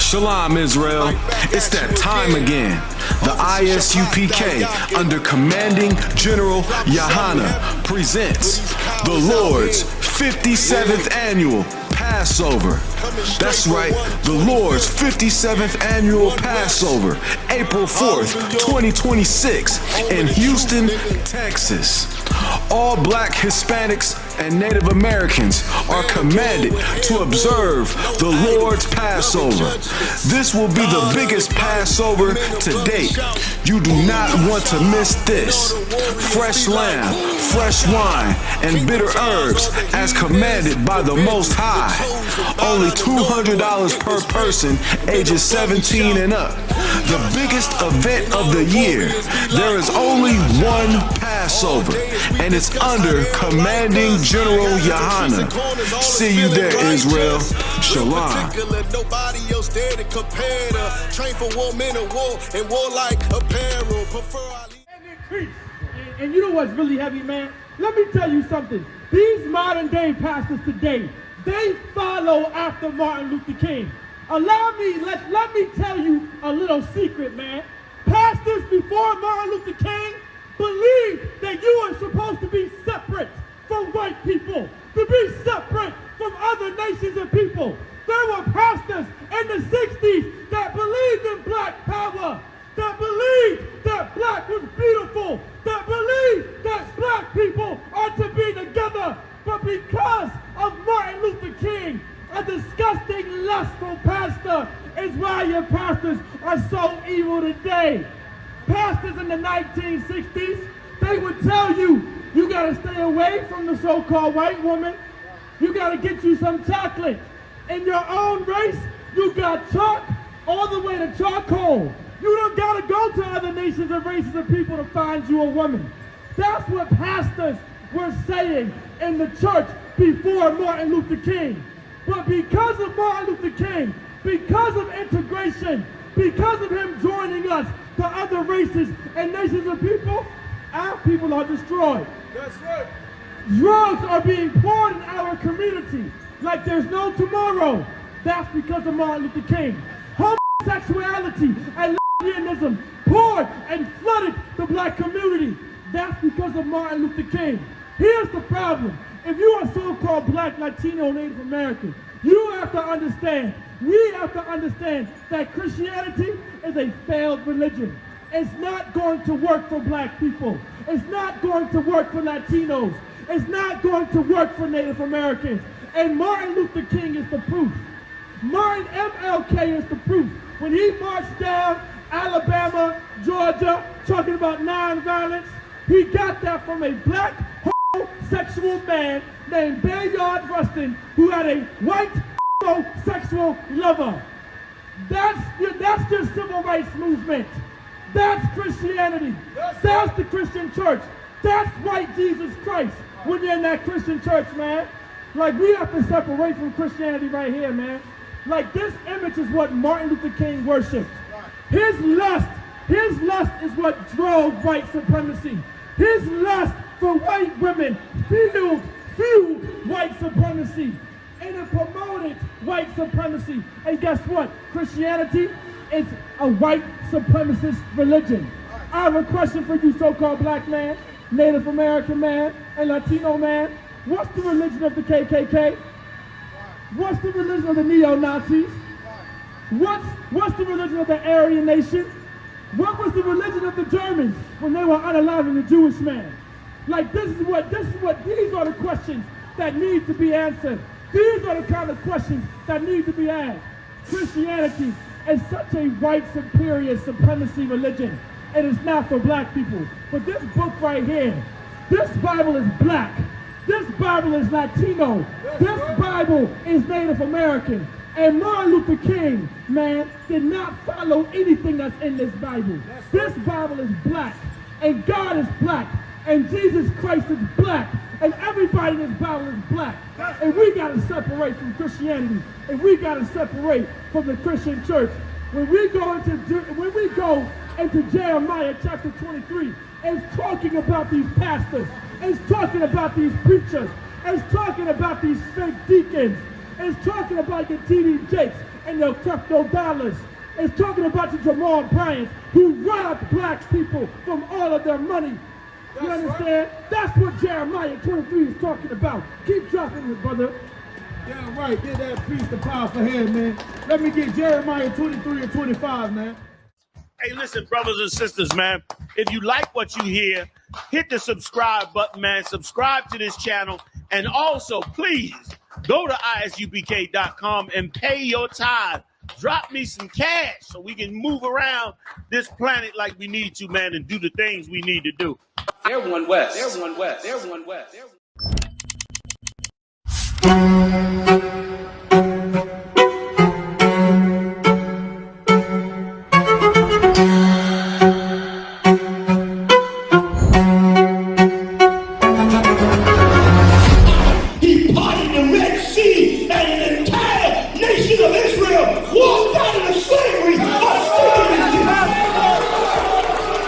Shalom, Israel. It's that time again. The I.S.U.P.K. under Commanding General Yahanna presents the Lord's 57th Annual Passover. That's right, the Lord's 57th Annual Passover, April 4th, 2026 in Houston, Texas. All Black, Hispanics, and Native Americans are commanded to observe the Lord's Passover. This will be the biggest Passover to date. You do not want to miss this. Fresh lamb, fresh wine, and bitter herbs as commanded by the Most High. Only $200 per person ages 17 and up. The biggest event of the year. There is only one Passover, and it's under Commanding General Yahanna. See you there, Israel. Shalom. Nobody else there to compare to. Train for war, men of war, and warlike apparel. And you know what's really heavy, man? Let me tell you something. These modern day pastors today, they follow after Martin Luther King. Let me tell you a little secret, man. Pastors before Martin Luther King believed that you were supposed to be separate from white people, to be separate from other nations and people. There were pastors in the 60s that believed in black power, that believed that black was beautiful, that believed that black people are to be together. But because of Martin Luther King, a disgusting, lustful pastor is why your pastors are so evil today. Pastors in the 1960s, they would tell you, you gotta stay away from the so-called white woman. You gotta get you some chocolate. In your own race, you got chalk all the way to charcoal. You don't gotta go to other nations and races of people to find you a woman. That's what pastors were saying in the church before Martin Luther King. But because of Martin Luther King, because of integration, because of him joining us to other races and nations of people, our people are destroyed. That's right. Drugs are being poured in our community like there's no tomorrow. That's because of Martin Luther King. Homosexuality and lesbianism poured and flooded the black community. That's because of Martin Luther King. Here's the problem. If you are so-called black, Latino, Native American, you have to understand, we have to understand that Christianity is a failed religion. It's not going to work for black people. It's not going to work for Latinos. It's not going to work for Native Americans. And Martin Luther King is the proof. Martin MLK is the proof. When he marched down Alabama, Georgia, talking about nonviolence, he got that from a black homosexual man named Bayard Rustin, who had a white homosexual lover. That's your civil rights movement. That's Christianity. That's the Christian church. That's white Jesus Christ when you're in that Christian church, man. Like, we have to separate from Christianity right here, man. Like, this image is what Martin Luther King worshipped. His lust is what drove white supremacy. His lust for white women fueled white supremacy. And it promoted white supremacy. And guess what? Christianity is a white supremacist religion. I have a question for you, so-called black man, Native American man, and Latino man. What's the religion of the KKK? What's the religion of the neo-Nazis? What's the religion of the Aryan nation? What was the religion of the Germans when they were unaliving the Jewish man? Like, these are the questions that need to be answered. These are the kind of questions that need to be asked. Christianity is such a white superior supremacy religion. It is not for black people. But this book right here, this Bible is black. This Bible is Latino. This Bible is Native American. And Martin Luther King, man, did not follow anything that's in this Bible. This Bible is black. And God is black. And Jesus Christ is black. And everybody in this Bible is black. And we got to separate from Christianity. And we got to separate from the Christian church. When we go into Jeremiah chapter 23, it's talking about these pastors. It's talking about these preachers. It's talking about these fake deacons. It's talking about your T.D. Jakes and they'll accept no dollars. It's talking about the Jamal Bryants who robbed black people from all of their money. You understand? Right. That's what Jeremiah 23 is talking about. Keep dropping it, brother. Yeah, right. Get that piece of power for him, man. Let me get Jeremiah 23 and 25, man. Hey, listen, brothers and sisters, man. If you like what you hear, hit the subscribe button, man. Subscribe to this channel. And also, please, go to ISUPK.com and pay your tithe. Drop me some cash so we can move around this planet like we need to, man, and do the things we need to do. Everyone west. Everyone west. Everyone west. He parted the Red Sea, and an entire nation of Israel walked out of slavery.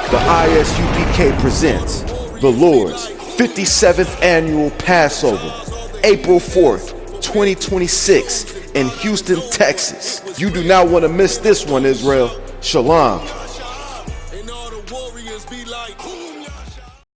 The I.S.U.P.K. presents the Lord's 57th Annual Passover, April 4th, 2026 in Houston, Texas. You do not want to miss this one, Israel. Shalom.